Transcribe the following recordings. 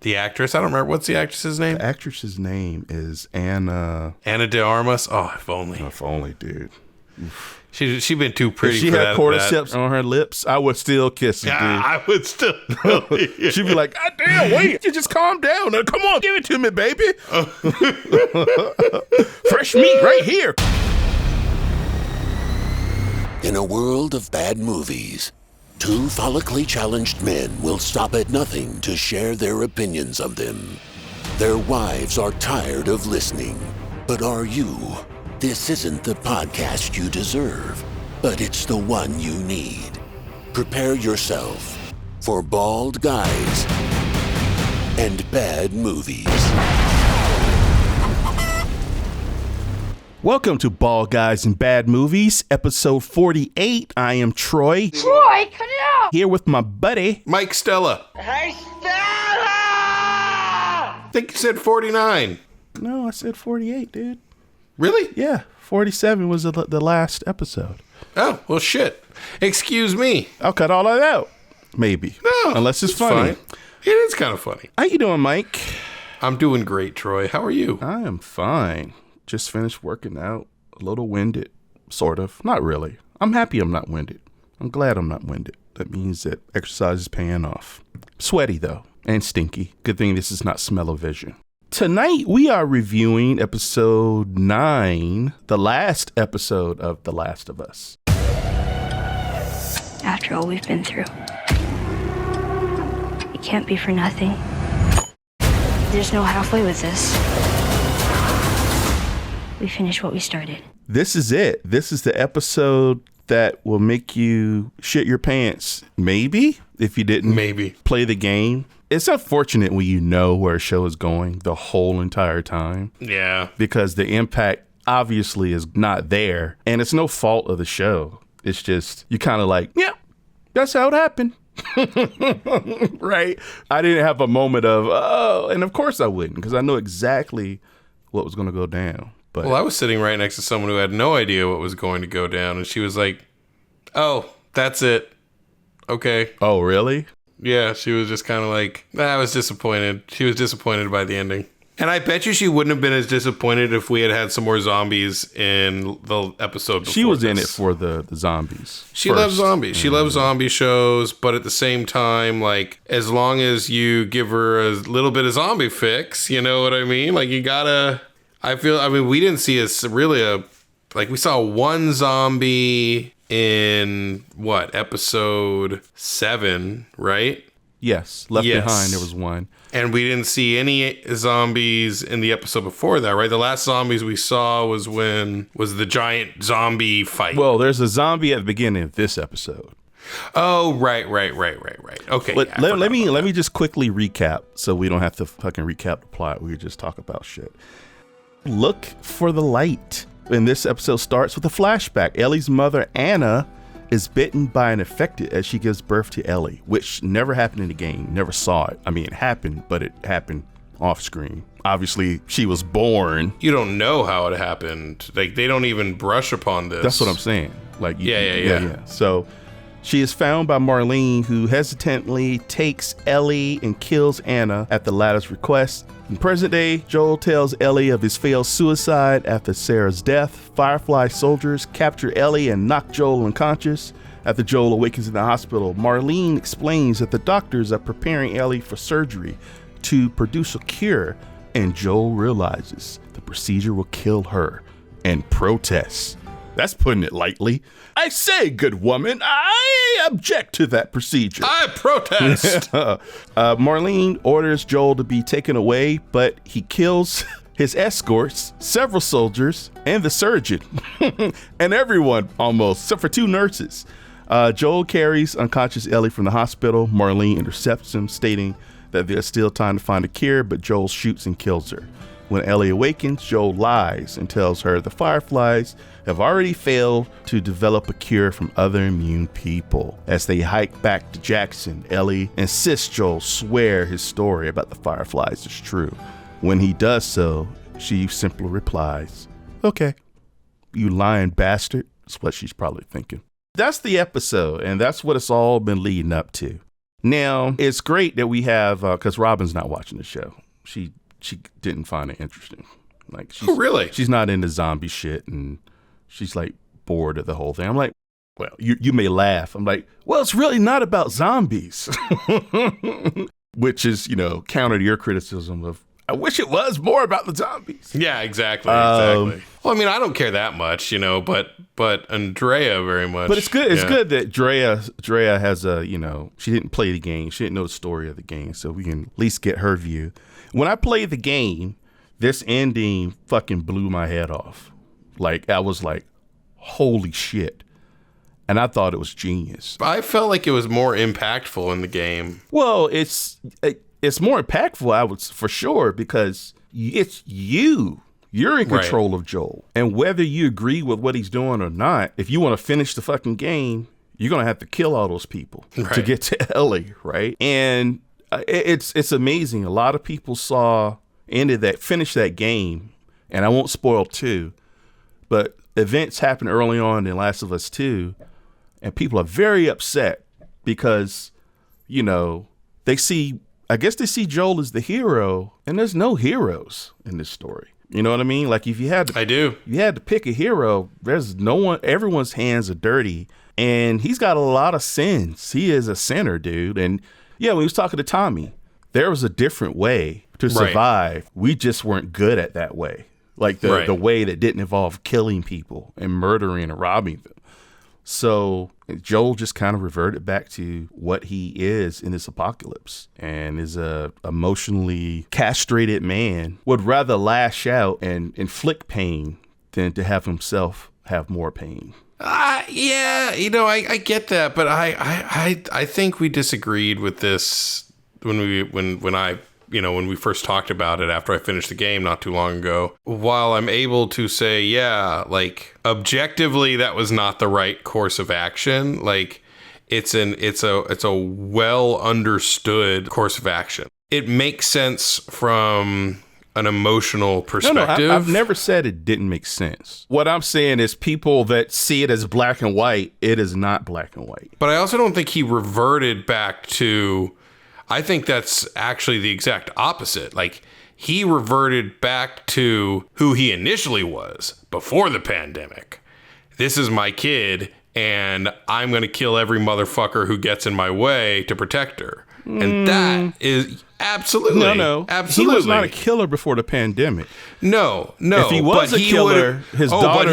The actress? I don't remember. What's the actress's name? The actress's name is Anna. Anna de Armas? Oh, if only. If only, dude. She been too pretty if she for had that. cordyceps on her lips, I would still kiss her, dude. I would still. She'd be like, God damn, wait, you just calm down. Now, come on, give it to me, baby. Fresh meat right here. In a world of bad movies, two follically challenged men will stop at nothing to share their opinions of them. Their wives are tired of listening. But are you? This isn't the podcast you deserve, but it's the one you need. Prepare yourself for Bald Guys and Bad Movies. Welcome to Bald Guys and Bad Movies, episode 48. I am Troy. Troy, cut it out! Here with my buddy, Mike Stella. Hey, Stella! I think you said 49. No, I said 48, dude. Really? Yeah, 47 was the last episode. Oh, well, shit. Excuse me. I'll cut all that out. Maybe. No. Unless it's funny. Fine. It is kind of funny. How you doing, Mike? I'm doing great, Troy. How are you? I am fine. Just finished working out. A little winded. Sort of. Not really. I'm happy I'm not winded. I'm glad I'm not winded. That means that exercise is paying off. Sweaty, though. And stinky. Good thing this is not smell-o-vision. Tonight, we are reviewing episode 9, the last episode of The Last of Us. After all we've been through, it can't be for nothing. There's no halfway with this. We finished what we started. This is it. This is the episode that will make you shit your pants. Maybe, if you didn't play the game. It's unfortunate when you know where a show is going the whole entire time. Yeah. Because the impact obviously is not there. And it's no fault of the show. It's just, you kind of like, yeah, that's how it happened. Right? I didn't have a moment of, oh, and of course I wouldn't, because I know exactly what was going to go down. But well, I was sitting right next to someone who had no idea what was going to go down. And she was like, oh, that's it. Okay. Oh, really? Yeah, she was just kind of like, I was disappointed. She was disappointed by the ending. And I bet you she wouldn't have been as disappointed if we had had some more zombies in the episode before. She was this. in it for the zombies. She loves zombies. She loves zombie shows, but at the same time, like, as long as you give her a little bit of zombie fix, you know what I mean? Like, you gotta, we didn't see we saw one zombie in episode 7, right? Yes, Left Behind, there was one. And we didn't see any zombies in the episode before that, right? The last zombies we saw was the giant zombie fight. Well, there's a zombie at the beginning of this episode. Oh, right. Okay. Let me just quickly recap so we don't have to fucking recap the plot. We just talk about shit. Look for the light. And this episode starts with a flashback. Ellie's mother, Anna, is bitten by an infected as she gives birth to Ellie, which never happened in the game. Never saw it. I mean, it happened, but it happened off screen. Obviously, she was born. You don't know how it happened. Like, they don't even brush upon this. That's what I'm saying. Like, yeah. So she is found by Marlene, who hesitantly takes Ellie and kills Anna at the latter's request. In present day, Joel tells Ellie of his failed suicide after Sarah's death. Firefly soldiers capture Ellie and knock Joel unconscious. After Joel awakens in the hospital, Marlene explains that the doctors are preparing Ellie for surgery to produce a cure, and Joel realizes the procedure will kill her and protests. That's putting it lightly. I say, good woman, I object to that procedure. I protest. Marlene orders Joel to be taken away, but he kills his escorts, several soldiers, and the surgeon. And everyone, almost, except for 2 nurses. Joel carries unconscious Ellie from the hospital. Marlene intercepts him, stating that there's still time to find a cure, but Joel shoots and kills her. When Ellie awakens, Joel lies and tells her the Fireflies have already failed to develop a cure from other immune people. As they hike back to Jackson, Ellie insists Joel swear his story about the Fireflies is true. When he does so, she simply replies, okay, you lying bastard. That's what she's probably thinking. That's the episode, and that's what it's all been leading up to. Now, it's great that we have, because Robin's not watching the show. She didn't find it interesting. Like, Oh, really? She's not into zombie shit, and she's like bored of the whole thing. I'm like, well, you may laugh. I'm like, well, it's really not about zombies, which is, counter to your criticism of, I wish it was more about the zombies. Yeah, exactly. Well, I mean, I don't care that much, but Andrea very much. But it's good. It's good that Drea has she didn't play the game. She didn't know the story of the game, so we can at least get her view. When I played the game, this ending fucking blew my head off. Like, I was like, holy shit. And I thought it was genius. I felt like it was more impactful in the game. Well, it's more impactful, I would, for sure, because it's you. You're in control of Joel. And whether you agree with what he's doing or not, if you want to finish the fucking game, you're going to have to kill all those people to get to Ellie, right? And it's amazing. A lot of people finished that game, and I won't spoil 2, but events happened early on in Last of Us 2, and people are very upset because, they see Joel as the hero, and there's no heroes in this story. You know what I mean? Like, if you had to, you had to pick a hero, there's no one, everyone's hands are dirty, and he's got a lot of sins. He is a sinner, dude. And yeah, when he was talking to Tommy, there was a different way to survive. We just weren't good at that way. Like the way that didn't involve killing people and murdering and robbing them. So Joel just kind of reverted back to what he is in this apocalypse, and is a emotionally castrated man, would rather lash out and inflict pain than to have himself have more pain. Yeah, I get that, but I think we disagreed with this when we first talked about it after I finished the game not too long ago. While I'm able to say, yeah, like, objectively that was not the right course of action, like, it's a well understood course of action. It makes sense from an emotional perspective. No, I've never said it didn't make sense. What I'm saying is, people that see it as black and white, it is not black and white. But I also don't think he reverted back to, I think that's actually the exact opposite. Like, he reverted back to who he initially was before the pandemic. This is my kid, and I'm going to kill every motherfucker who gets in my way to protect her. And that is absolutely. Absolutely. He was not a killer before the pandemic. No. If he was a killer, his daughter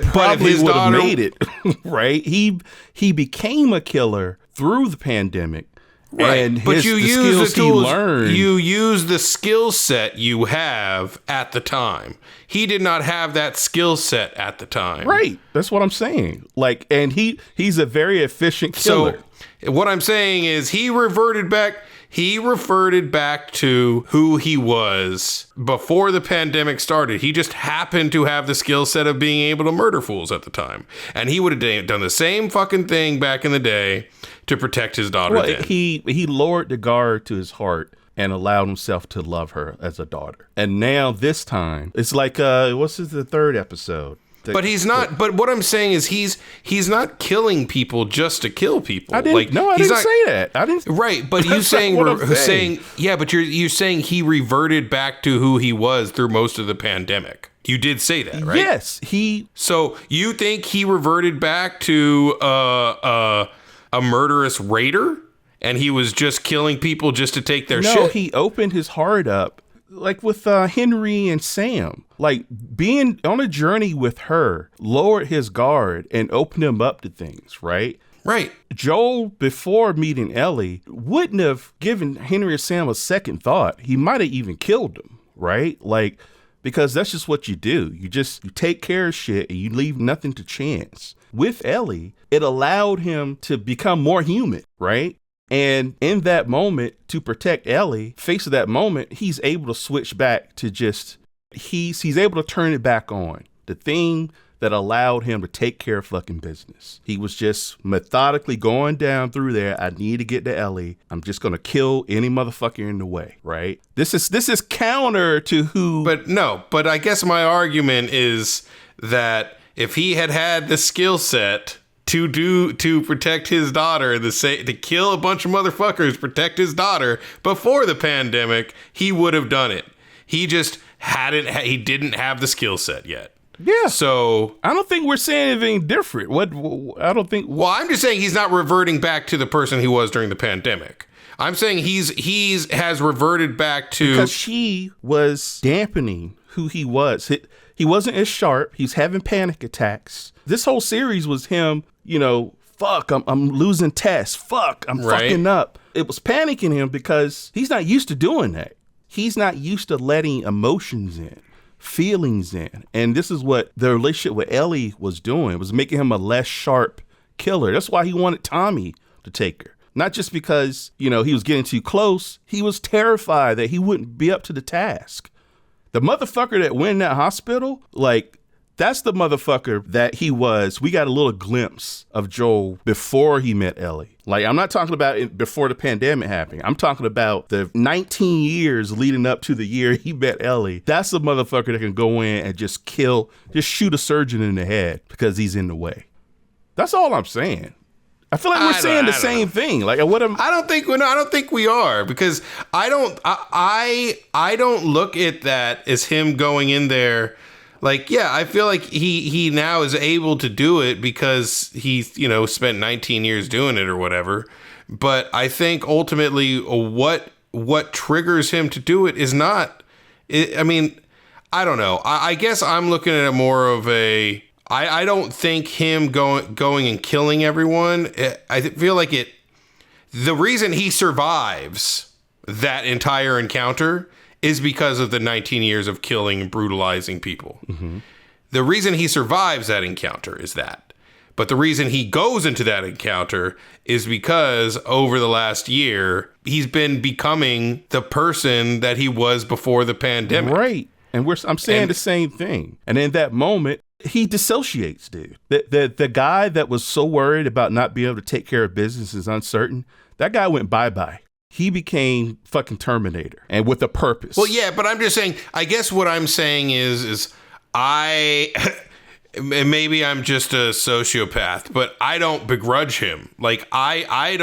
probably would have made it, right? He became a killer through the pandemic. Right, and but you use the tools. He learned. You use the skill set you have at the time. He did not have that skill set at the time. Right, that's what I'm saying. Like, and he's a very efficient killer. So what I'm saying is, he reverted back to who he was before the pandemic started. He just happened to have the skill set of being able to murder fools at the time, and he would have done the same fucking thing back in the day to protect his daughter. Well, then. He lowered the guard to his heart and allowed himself to love her as a daughter. And now this time, it's like the third episode? But he's not. But what I'm saying is, he's not killing people just to kill people. I didn't say that. I didn't. Right, but you saying yeah, but you're saying he reverted back to who he was through most of the pandemic. You did say that, right? Yes, So you think he reverted back to a murderous raider, and he was just killing people just to take their shit? No, he opened his heart up, like with Henry and Sam. Like, being on a journey with her lowered his guard and opened him up to things, right? Right. Joel, before meeting Ellie, wouldn't have given Henry or Sam a second thought. He might have even killed them, right? Like, because that's just what you do. You take care of shit and you leave nothing to chance. With Ellie, it allowed him to become more human, right? And in that moment, to protect Ellie, face of that moment, he's able to switch back to just, he's able to turn it back on. The thing that allowed him to take care of fucking business. He was just methodically going down through there. I need to get to Ellie. I'm just going to kill any motherfucker in the way, right? This is counter to who... But I guess my argument is that if he had the skill set to protect his daughter, to kill a bunch of motherfuckers, protect his daughter before the pandemic, he would have done it. He just he didn't have the skill set yet. Yeah. So I don't think we're saying anything different. I don't think. Well, I'm just saying he's not reverting back to the person he was during the pandemic. I'm saying has reverted back to, because she was dampening who he was. He wasn't as sharp. He's having panic attacks. This whole series was him, fuck, I'm losing tests. Fuck, I'm fucking up. It was panicking him because he's not used to doing that. He's not used to letting emotions in, feelings in. And this is what the relationship with Ellie was doing. It was making him a less sharp killer. That's why he wanted Tommy to take her. Not just because, he was getting too close. He was terrified that he wouldn't be up to the task. The motherfucker that went in that hospital, that's the motherfucker that he was. We got a little glimpse of Joel before he met Ellie. I'm not talking about it before the pandemic happened. I'm talking about the 19 years leading up to the year he met Ellie. That's the motherfucker that can go in and just shoot a surgeon in the head because he's in the way. That's all I'm saying. I feel like we're saying the same thing. I don't think we are, because I don't look at that as him going in there. I feel like he now is able to do it because he's, spent 19 years doing it or whatever. But I think ultimately what triggers him to do it is not, I don't know. I guess I'm looking at it more of I don't think him going and killing everyone. I feel like the reason he survives that entire encounter is because of the 19 years of killing and brutalizing people. Mm-hmm. The reason he survives that encounter is that. But the reason he goes into that encounter is because over the last year, he's been becoming the person that he was before the pandemic. Right. And I'm saying the same thing. And in that moment, he dissociates, dude. The guy that was so worried about not being able to take care of business is uncertain. That guy went bye-bye. He became fucking Terminator, and with a purpose. Well, yeah, but I'm just saying, I guess what I'm saying is maybe I'm just a sociopath, but I don't begrudge him. I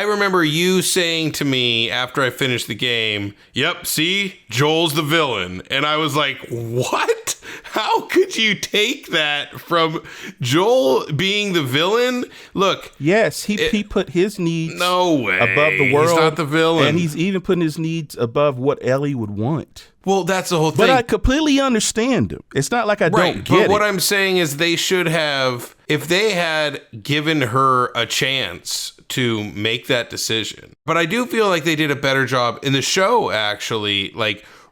remember you saying to me after I finished the game, yep, see, Joel's the villain. And I was like, what? How could you take that from Joel being the villain? Look. Yes, he put his needs above the world. He's not the villain. And he's even putting his needs above what Ellie would want. Well, that's the whole thing. But I completely understand him. It's not like I don't get it. But what I'm saying is they should have, if they had given her a chance to make that decision. But I do feel like they did a better job in the show, actually,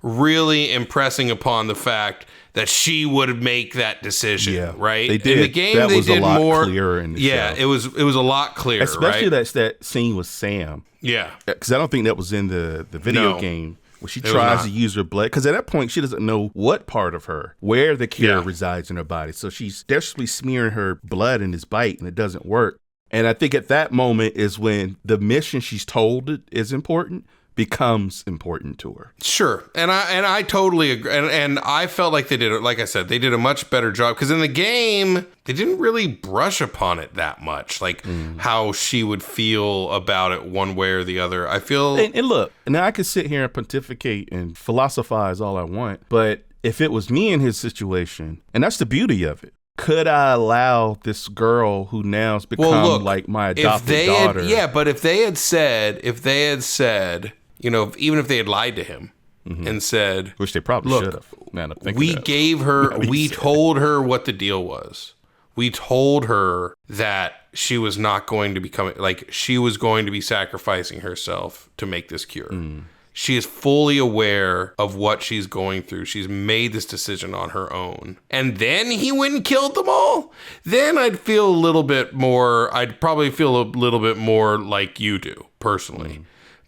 really impressing upon the fact that she would make that decision, right? They did. In the game, that they was did a lot more clearer in the show. Yeah, it was a lot clearer, especially right? that scene with Sam. Yeah, because I don't think that was in the video game. Where she tries to use her blood, because at that point she doesn't know what part of her, where the cure resides in her body. So she's desperately smearing her blood in his bite, and it doesn't work. And I think at that moment is when the mission she's told is important becomes important to her. Sure. And I totally agree. And I felt like they did it, like I said, they did a much better job, because in the game, they didn't really brush upon it that much, how she would feel about it one way or the other. I feel... And look, now I could sit here and pontificate and philosophize all I want, but if it was me in his situation, and that's the beauty of it, could I allow this girl who now's become like my adopted daughter? But if they had said, even if they had lied to him and said, which they probably should have. We told her what the deal was. We told her that she was not going to become, she was going to be sacrificing herself to make this cure. She is fully aware of what she's going through. She's made this decision on her own. And then he went and killed them all? Then I'd probably feel a little bit more like you do, personally.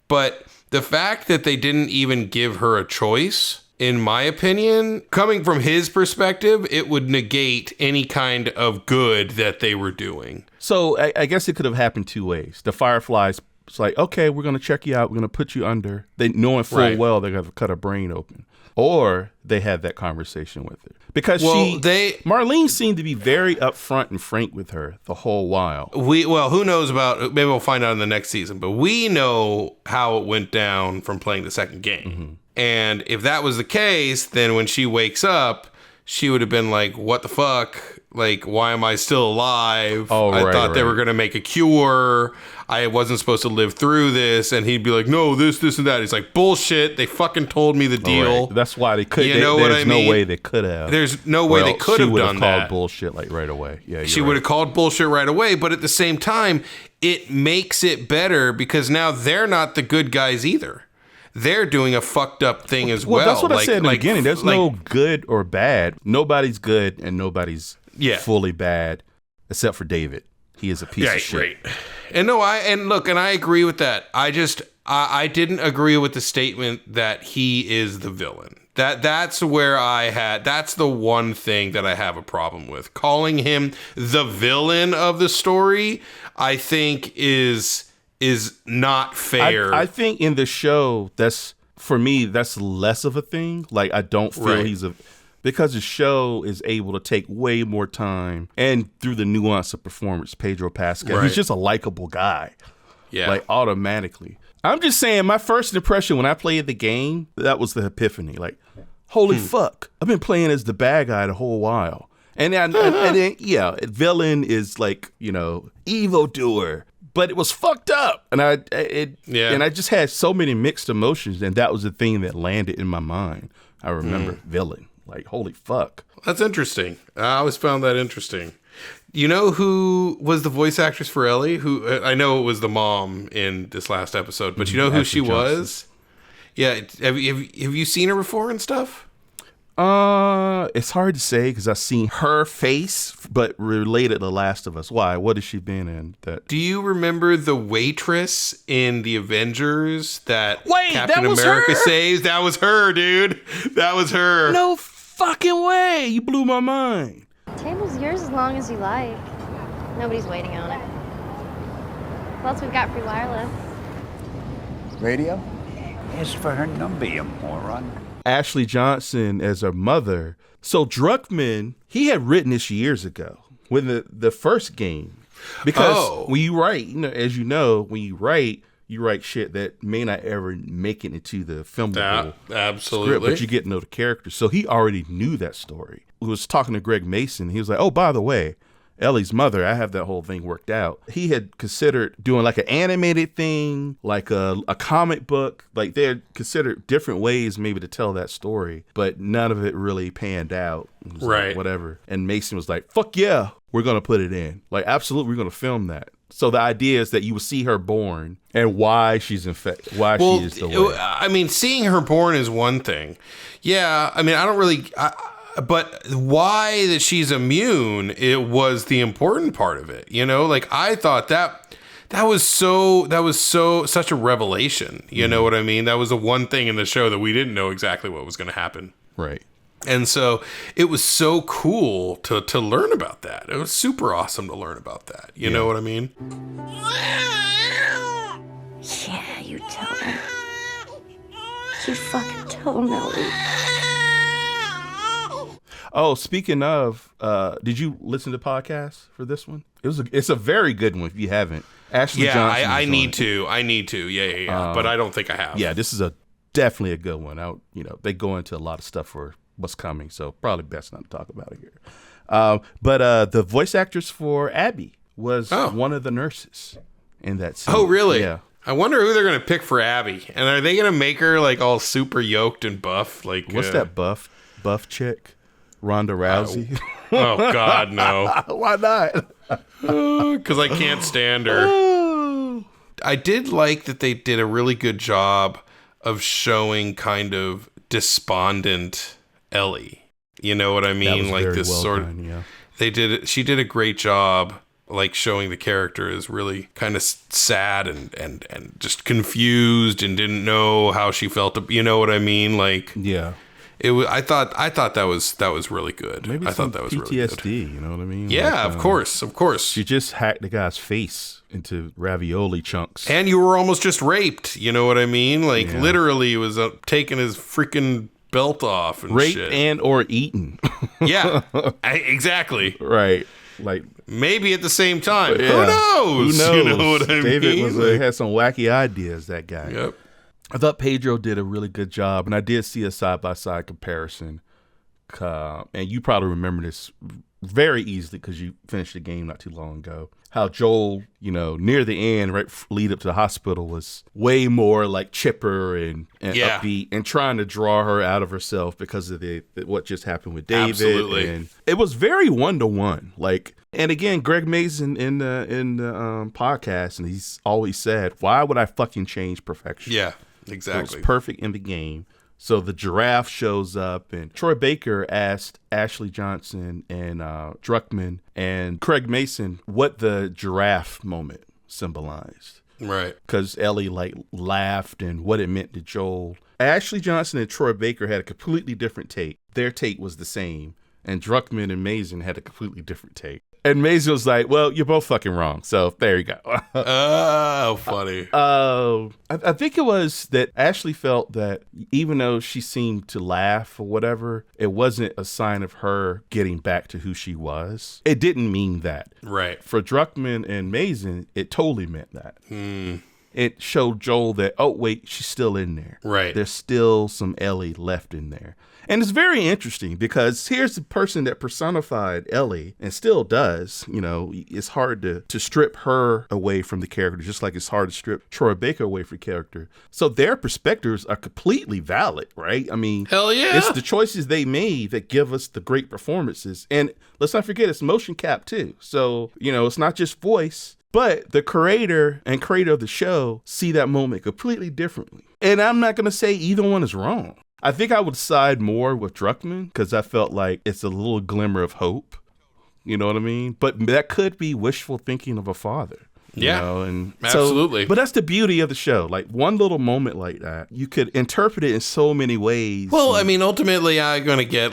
But the fact that they didn't even give her a choice, in my opinion, coming from his perspective, it would negate any kind of good that they were doing. So I guess it could have happened two ways. The Fireflies It's like, okay, we're going to check you out. We're going to put you under. They knowing full well they're going to cut her brain open. Or they had that conversation with her. Because Marlene seemed to be very upfront and frank with her the whole while. Who knows about, maybe we'll find out in the next season, but we know how it went down from playing the second game. Mm-hmm. And if that was the case, then when she wakes up, she would have been like, what the fuck? Like, why am I still alive? I thought they were going to make a cure. I wasn't supposed to live through this. And he'd be like, no, this, and that. He's like, bullshit. They fucking told me the deal. Right. That's why they couldn't. You know what I mean? No way they could have. There's no way they could have done that. She would have called bullshit like right away. Yeah, she would have called bullshit right away. But at the same time, it makes it better because now they're not the good guys either. They're doing a fucked up thing as well. That's what I said in the beginning. There's no good or bad. Nobody's good and nobody's fully bad, except for David. He is a piece of shit. Right. And I agree with that. I didn't agree with the statement that he is the villain. That's the one thing that I have a problem with. Calling him the villain of the story, I think is not fair. I think in the show, for me, that's less of a thing. Like, I don't feel because the show is able to take way more time and through the nuance of performance, Pedro Pascal, he's just a likable guy. Yeah. Like, automatically. I'm just saying, my first impression when I played the game, that was the epiphany. Like, holy fuck, I've been playing as the bad guy the whole while. And then, villain is like, evildoer. But it was fucked up, and I just had so many mixed emotions, and that was the thing that landed in my mind. I remember villain, like holy fuck. That's interesting. I always found that interesting. You know who was the voice actress for Ellie? Who I know it was the mom in this last episode, but you know who she was? Yeah, have you seen her before and stuff? It's hard to say because I've seen her face, but related to Last of Us. Why? What has she been in? Do you remember the waitress in the Avengers that Captain America saves? That was her, dude. That was her. No fucking way. You blew my mind. Table's yours as long as you like. Nobody's waiting on it. Plus, we've got free wireless. Radio? Ask for her number, you moron. Ashley Johnson as her mother. So Druckmann, he had written this years ago when the first game. Because when you write, as you know, when you write shit that may not ever make it into the filmable script, but you get to know the characters. So he already knew that story. He was talking to Greg Mason. He was like, oh, by the way, Ellie's mother, I have that whole thing worked out. He had considered doing like an animated thing, like a comic book. Like they had considered different ways maybe to tell that story, but none of it really panned out. Right. Like, whatever. And Mason was like, fuck yeah, we're going to put it in. Like, absolutely, we're going to film that. So the idea is that you will see her born and why she's infected, why she is the way. I mean, seeing her born is one thing. Yeah, I mean, I don't really... But why that she's immune, it was the important part of it. Like I thought that was such a revelation. You know what I mean? That was the one thing in the show that we didn't know exactly what was going to happen. Right. And so it was so cool to learn about that. It was super awesome to learn about that. You know what I mean? Yeah, you tell her. You fucking tell Melly. Oh, speaking of, did you listen to podcasts for this one? It's a very good one if you haven't. Ashley Johnson. I need to. Yeah. But I don't think I have. Yeah, this is definitely a good one. They go into a lot of stuff for what's coming, so probably best not to talk about it here. But the voice actress for Abby was one of the nurses in that scene. Oh, really? Yeah. I wonder who they're going to pick for Abby. And are they going to make her like all super yoked and buff? Like what's that buff chick? Ronda Rousey? Oh, God, no. Why not? Because I can't stand her. I did like that they did a really good job of showing kind of despondent Ellie. You know what I mean? Like this well sort of... Yeah. She did a great job like showing the character is really kind of sad and just confused and didn't know how she felt. You know what I mean? Like... Yeah. I thought that was really good. Maybe I some thought that was PTSD, really good. you know what I mean? Yeah, Like, of course. She just hacked the guy's face into ravioli chunks. And you were almost just raped. You know what I mean? Like literally, it was taking his freaking belt off and raped shit. and or eaten. Yeah, exactly. Right. Like maybe at the same time. Yeah. Who knows? Who knows? You know what I David mean? had some wacky ideas, that guy. Yep. I thought Pedro did a really good job, and I did see a side-by-side comparison. And you probably remember this very easily because you finished the game not too long ago. How Joel, near the end, right, lead up to the hospital, was way more like chipper and upbeat and trying to draw her out of herself because of what just happened with David. Absolutely. And it was very 1-to-1. Like, and again, Greg Mason in the podcast, and he's always said, "Why would I fucking change perfection?" Yeah, exactly. It was perfect in the game. So the giraffe shows up, and Troy Baker asked Ashley Johnson and Druckmann and Craig Mason what the giraffe moment symbolized. Right. Because Ellie laughed and what it meant to Joel. Ashley Johnson and Troy Baker had a completely different take. Their take was the same, and Druckmann and Mason had a completely different take. And Mason was like, "Well, you're both fucking wrong." So there you go. Oh, funny. I think it was that Ashley felt that even though she seemed to laugh or whatever, it wasn't a sign of her getting back to who she was. It didn't mean that. Right. For Druckmann and Mason, it totally meant that. It showed Joel that, oh, wait, she's still in there. Right. There's still some Ellie left in there. And it's very interesting because here's the person that personified Ellie and still does. It's hard to strip her away from the character, just like it's hard to strip Troy Baker away from the character. So their perspectives are completely valid, right? I mean, hell yeah. It's the choices they made that give us the great performances. And let's not forget, it's motion cap too. So, it's not just voice. But the creator of the show see that moment completely differently. And I'm not going to say either one is wrong. I think I would side more with Druckmann because I felt like it's a little glimmer of hope. You know what I mean? But that could be wishful thinking of a father. And absolutely. But that's the beauty of the show. Like one little moment like that, you could interpret it in so many ways. Well, I mean, ultimately, I want to get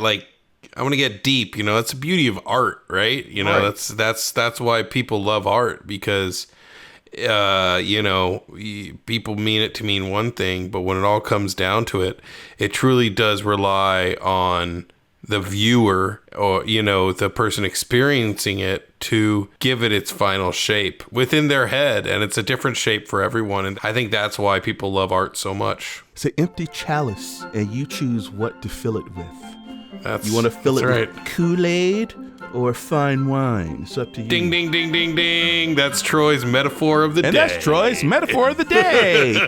deep. That's the beauty of art, right? Right. That's why people love art because, people mean it to mean one thing, but when it all comes down to it, it truly does rely on the viewer or, the person experiencing it to give it its final shape within their head. And it's a different shape for everyone. And I think that's why people love art so much. It's an empty chalice and you choose what to fill it with. You want to fill it right. with Kool-Aid or fine wine? It's up to you. Ding, ding, ding, ding, ding. That's Troy's metaphor of the day. And that's Troy's metaphor of the day.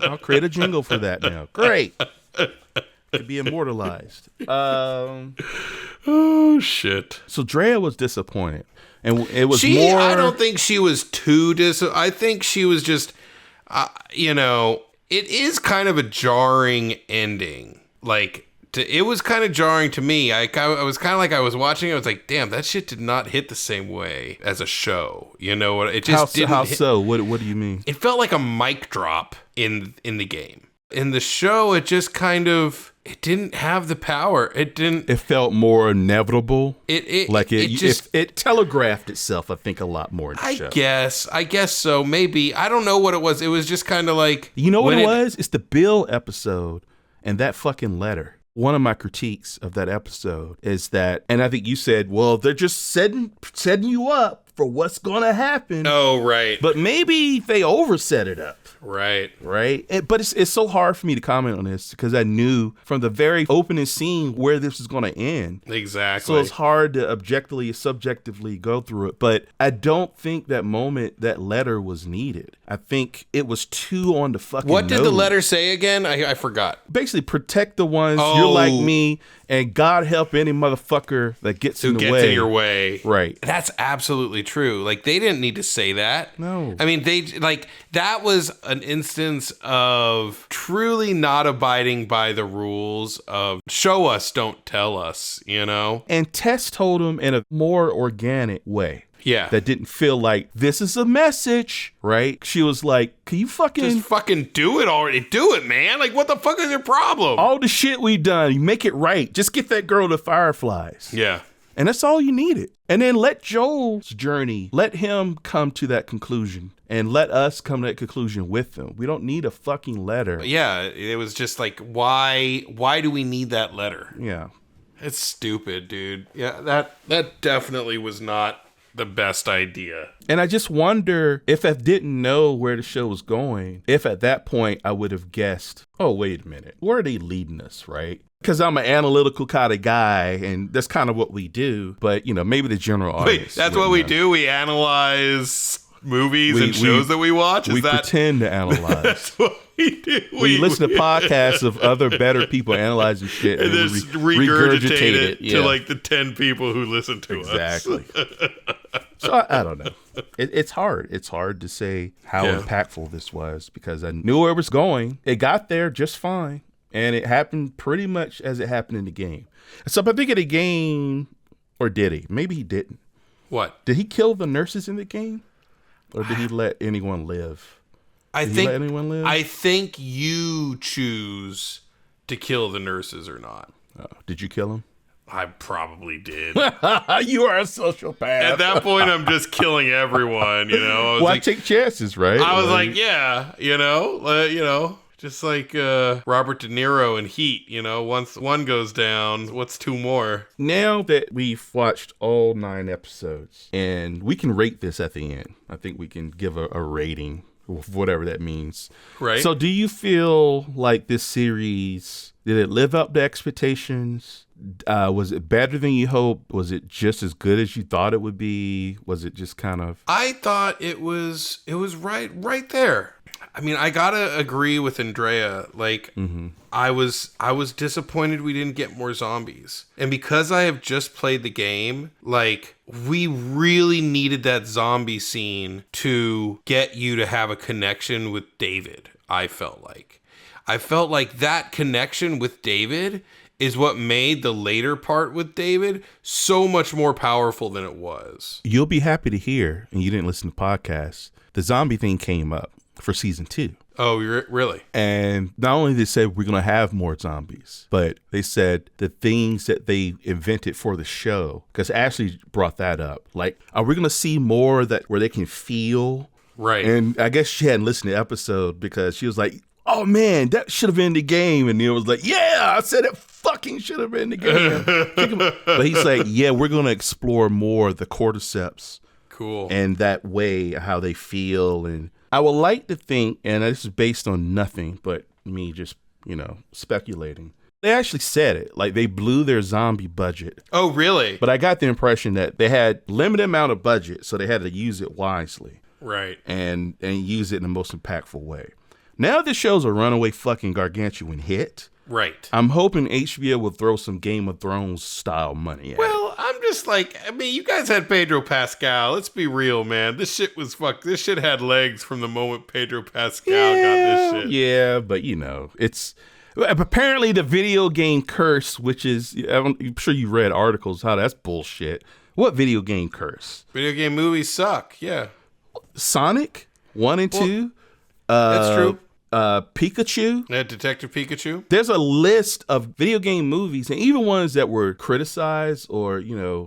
I'll create a jingle for that now. Great. To be immortalized. Oh, shit. So Drea was disappointed. And it was more... I don't think she was too I think she was just, it is kind of a jarring ending. Like... it was kind of jarring to me. I was kind of like, I was watching it, I was like, damn, that shit did not hit the same way as a show. You know what? It just didn't. How so? What do you mean? It felt like a mic drop in the game. In the show, it just kind of, it didn't have the power. It didn't. It felt more inevitable. It telegraphed itself, I think, a lot more in the show. I guess so. Maybe. I don't know what it was. It was just kind of like. You know what it was? It's the Bill episode and that fucking letter. One of my critiques of that episode is that, and I think you said, well, they're just setting you up for what's going to happen. Oh, right. But maybe they overset it up. Right. But it's so hard for me to comment on this because I knew from the very opening scene where this was going to end. Exactly. So it's hard to subjectively go through it. But I don't think that letter was needed. I think it was too on the fucking What did nose. the letter say again? I forgot. Basically, protect the ones you're like me, and God help any motherfucker that gets in your way. Right. That's absolutely true. Like, they didn't need to say that. No. I mean, that was an instance of truly not abiding by the rules of show us, don't tell us, And Tess told him in a more organic way. Yeah. that didn't feel like this is a message, right? She was like, can you Just fucking do it already. Do it, man. Like, what the fuck is your problem? all the shit we done, you make it right. Just get that girl to Fireflies. Yeah. And that's all you needed. And then let Joel's journey, let him come to that conclusion and let us come to that conclusion with him. We don't need a fucking letter. But yeah, it was just like, why do we need that letter? Yeah. It's stupid, dude. Yeah, that definitely was not the best idea. And I just wonder if I didn't know where the show was going, if at that point I would have guessed, oh, wait a minute, where are they leading us, right? Because I'm an analytical kind of guy, and that's kind of what we do. But, you know, maybe the general audience. Wait, that's what we do? We analyze movies and shows that we watch? We pretend to analyze. That's what we do. We listen to podcasts of other better people analyzing shit and then regurgitate it to like the 10 people who listen to us. Exactly. So I don't know. It's hard. It's hard to say how impactful this was because I knew where it was going. It got there just fine. And it happened pretty much as it happened in the game. So I think in the game, or did he? Maybe he didn't. What? Did he kill the nurses in the game? Or did he let anyone live? Did he let anyone live? I think you choose to kill the nurses or not. Oh, did you kill him? I probably did. You are a sociopath. At that point, I'm just killing everyone, you know? I take chances, right? I was like, yeah, you know, just like Robert De Niro in Heat, you know, once one goes down, what's two more? Now that we've watched all 9 episodes, and we can rate this at the end, I think we can give a rating, whatever that means. Right. So do you feel like this series, did it live up to expectations? Was it better than you hoped? Was it just as good as you thought it would be? Was it just kind of... I thought it was right there. I mean, I gotta agree with Andrea. Like, I was disappointed we didn't get more zombies. And because I have just played the game, like, we really needed that zombie scene to get you to have a connection with David, I felt like. I felt like that connection with David is what made the later part with David so much more powerful than it was. You'll be happy to hear, and you didn't listen to podcasts, the zombie thing came up for season 2. Oh, really? And not only they said we're going to have more zombies, but they said the things that they invented for the show, because Ashley brought that up. Like, are we going to see more that where they can feel? Right. And I guess she hadn't listened to the episode because she was like, oh man, that should have been the game. And Neil was like, yeah, I said it fucking should have been the game. But he's like, yeah, we're going to explore more of the cordyceps. Cool. And that way, how they feel. And I would like to think, and this is based on nothing but me just, speculating. They actually said it, like they blew their zombie budget. Oh, really? But I got the impression that they had limited amount of budget, so they had to use it wisely. Right. And use it in the most impactful way. Now this show's a runaway fucking gargantuan hit. Right. I'm hoping HBO will throw some Game of Thrones style money at it. Well, I'm just like, I mean, you guys had Pedro Pascal. Let's be real, man. This shit was fucked. This shit had legs from the moment Pedro Pascal got this shit. Yeah, but it's apparently the video game curse, which is, I'm sure you read articles how that's bullshit. What video game curse? Video game movies suck. Yeah. Sonic 1 and 2. That's true. Pikachu. Yeah, Detective Pikachu. There's a list of video game movies, and even ones that were criticized or,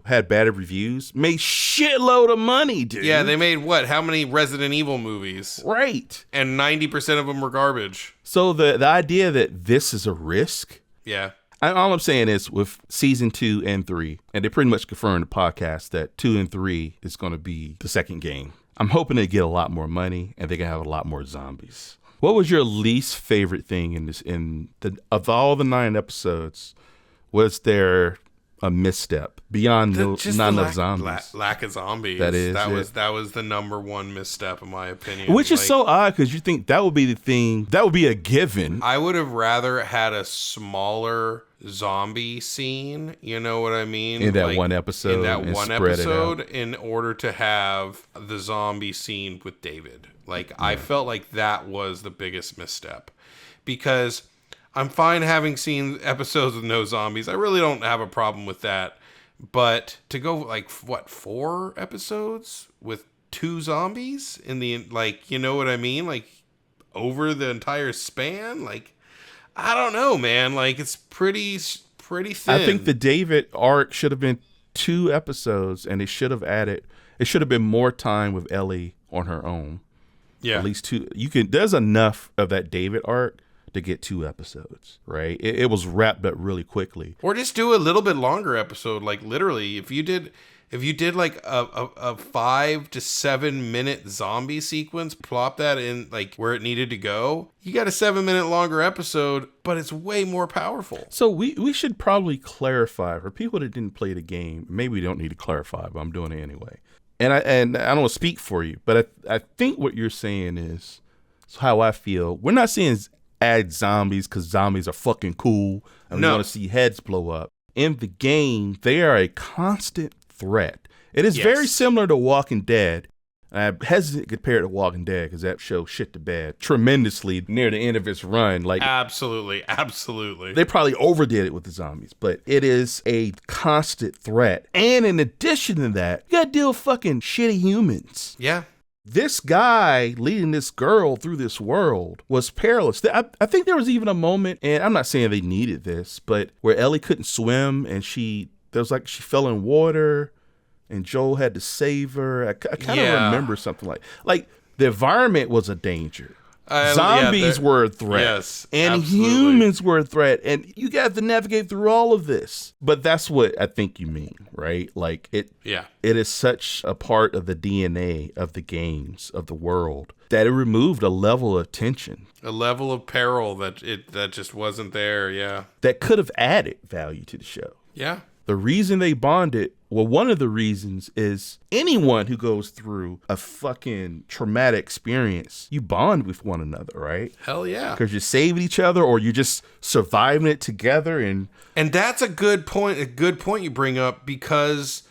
had bad reviews, made shitload of money, dude. Yeah, they made what? How many Resident Evil movies? Right. And 90% of them were garbage. So the idea that this is a risk. Yeah. All I'm saying is with season 2 and 3, and they pretty much confirmed the podcast that 2 and 3 is going to be the second game. I'm hoping they get a lot more money and they can have a lot more zombies. What was your least favorite thing of all the 9 episodes? Was there a misstep beyond not enough zombies? Lack of zombies. That was the number one misstep in my opinion. Which is so odd because you think that would be the thing, that would be a given. I would have rather had a smaller zombie scene, you know what I mean? In that one episode. In order to have the zombie scene with David. I felt like that was the biggest misstep. Because I'm fine having seen episodes with no zombies. I really don't have a problem with that. But to go like what 4 episodes with 2 zombies in the like, you know what I mean? Like over the entire span, like I don't know, man. Like it's pretty thin. I think the David arc should have been 2 episodes, and it should have been more time with Ellie on her own. Yeah. At least 2. There's enough of that David arc to get 2 episodes, right? It was wrapped up really quickly. Or just do a little bit longer episode. Like literally, if you did like a 5 to 7 minute zombie sequence, plop that in like where it needed to go, you got a 7-minute longer episode, but it's way more powerful. So we should probably clarify for people that didn't play the game. Maybe we don't need to clarify, but I'm doing it anyway. And I don't want to speak for you, but I think what you're saying is how I feel. We're not saying add zombies because zombies are fucking cool and we want to see heads blow up. In the game, they are a constant threat. It is very similar to Walking Dead. I hesitate to compare it to Walking Dead because that show shit the bed tremendously near the end of its run. Like absolutely. They probably overdid it with the zombies, but it is a constant threat. And in addition to that, you gotta deal with fucking shitty humans. Yeah. This guy leading this girl through this world was perilous. I think there was even a moment, and I'm not saying they needed this, but where Ellie couldn't swim and she fell in water and Joel had to save her. I kind of remember something like the environment was a danger. Zombies were a threat. Yes, and absolutely. humans were a threat. And you got to navigate through all of this. But that's what I think you mean, right? Like it is such a part of the DNA of the games, of the world, that it removed a level of tension. A level of peril that just wasn't there, yeah. That could have added value to the show. Yeah. The reason they bonded, well, one of the reasons is anyone who goes through a fucking traumatic experience, you bond with one another, right? Hell yeah. Because you're saving each other or you're just surviving it together. And that's a good point you bring up, because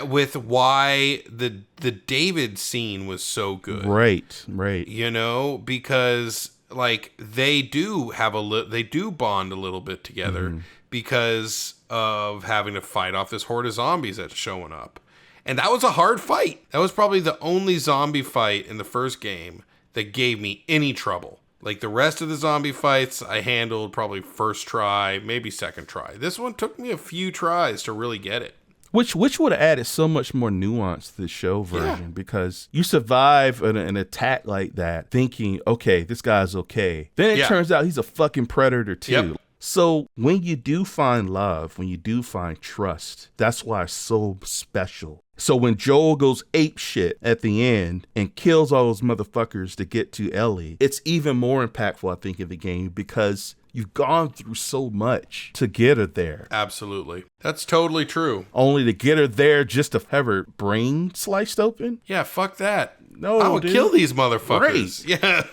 with why the David scene was so good. Right. You know, because like they do bond a little bit together because of having to fight off this horde of zombies that's showing up. And that was a hard fight. That was probably the only zombie fight in the first game that gave me any trouble. Like the rest of the zombie fights I handled probably first try, maybe second try. This one took me a few tries to really get it. Which would have added so much more nuance to the show version, because you survive an attack like that thinking, okay, this guy's okay. Then it turns out he's a fucking predator too. Yep. So when you do find love, when you do find trust, that's why it's so special. So when Joel goes ape shit at the end and kills all those motherfuckers to get to Ellie, it's even more impactful, I think, in the game, because you've gone through so much to get her there. Absolutely. That's totally true. Only to get her there just to have her brain sliced open? Yeah, fuck that. No, I would kill these motherfuckers. Right. Yeah.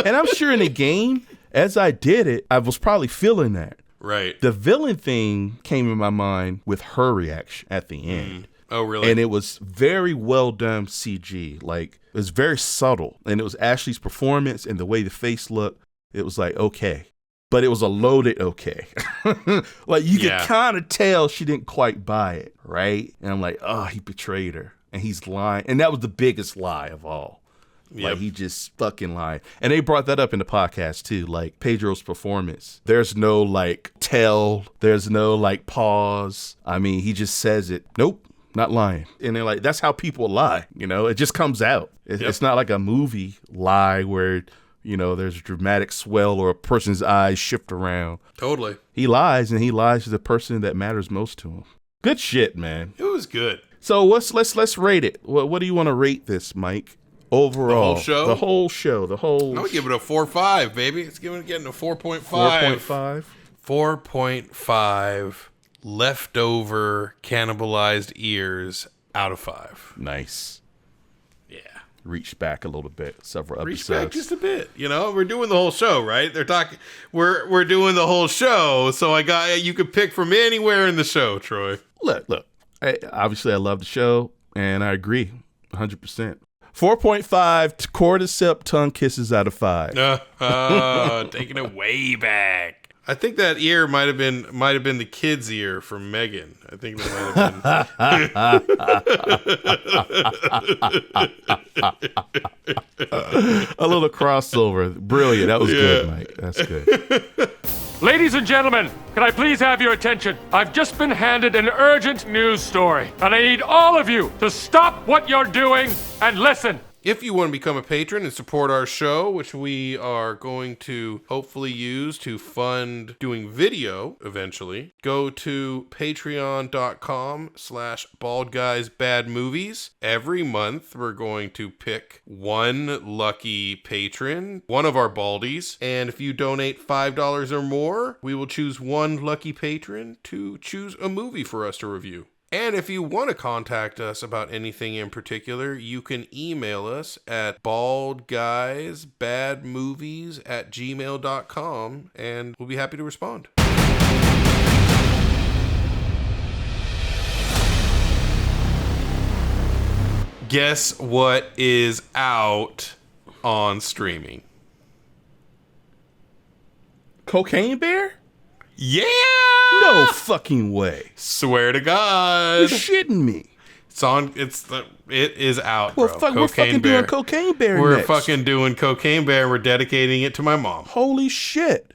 And I'm sure in the game, as I did it, I was probably feeling that. Right. The villain thing came in my mind with her reaction at the end. Oh, really? And it was very well done CG. Like, it was very subtle. And it was Ashley's performance and the way the face looked. It was like, okay. But it was a loaded okay. Like, you could kind of tell she didn't quite buy it, right? And I'm like, oh, he betrayed her. And he's lying. And that was the biggest lie of all. Yep. Like, he just fucking lied. And they brought that up in the podcast, too. Like, Pedro's performance. There's no, like, tell. There's no, like, pause. I mean, he just says it. Nope. Not lying. And they're like, that's how people lie. You know, it just comes out. It's not like a movie lie where, you know, there's a dramatic swell or a person's eyes shift around. Totally. He lies, and he lies to the person that matters most to him. Good shit, man. It was good. So let's rate it. What do you want to rate this, Mike? Overall. The whole show? The whole show. The whole... I'm going to give it a 4.5, baby. It's getting a 4.5. 4.5? 4.5 leftover cannibalized ears out of 5. Nice. Yeah. Reached back a little bit. Several Reached episodes. back just a bit. You know, we're doing the whole show, right? They're talking... We're doing the whole show, so you could pick from anywhere in the show, Troy. Look. Obviously, I love the show, and I agree 100%. 4.5 cordyceps tongue kisses out of 5. Taking it way back. I think that ear might have been the kid's ear from Megan. I think that might have been A little crossover. Brilliant. That was good, Mike. That's good. Ladies and gentlemen, can I please have your attention? I've just been handed an urgent news story, and I need all of you to stop what you're doing and listen. If you want to become a patron and support our show, which we are going to hopefully use to fund doing video eventually, go to patreon.com/baldguysbadmovies. Every month, we're going to pick one lucky patron, one of our baldies. And if you donate $5 or more, we will choose one lucky patron to choose a movie for us to review. And if you want to contact us about anything in particular, you can email us at baldguysbadmovies@gmail.com, and we'll be happy to respond. Guess what is out on streaming? Cocaine Bear? Yeah! No fucking way. Swear to God. You're shitting me. It is out, Well, bro. we're fucking doing Cocaine Bear We're next. fucking doing Cocaine Bear. We're dedicating it to my mom. Holy shit.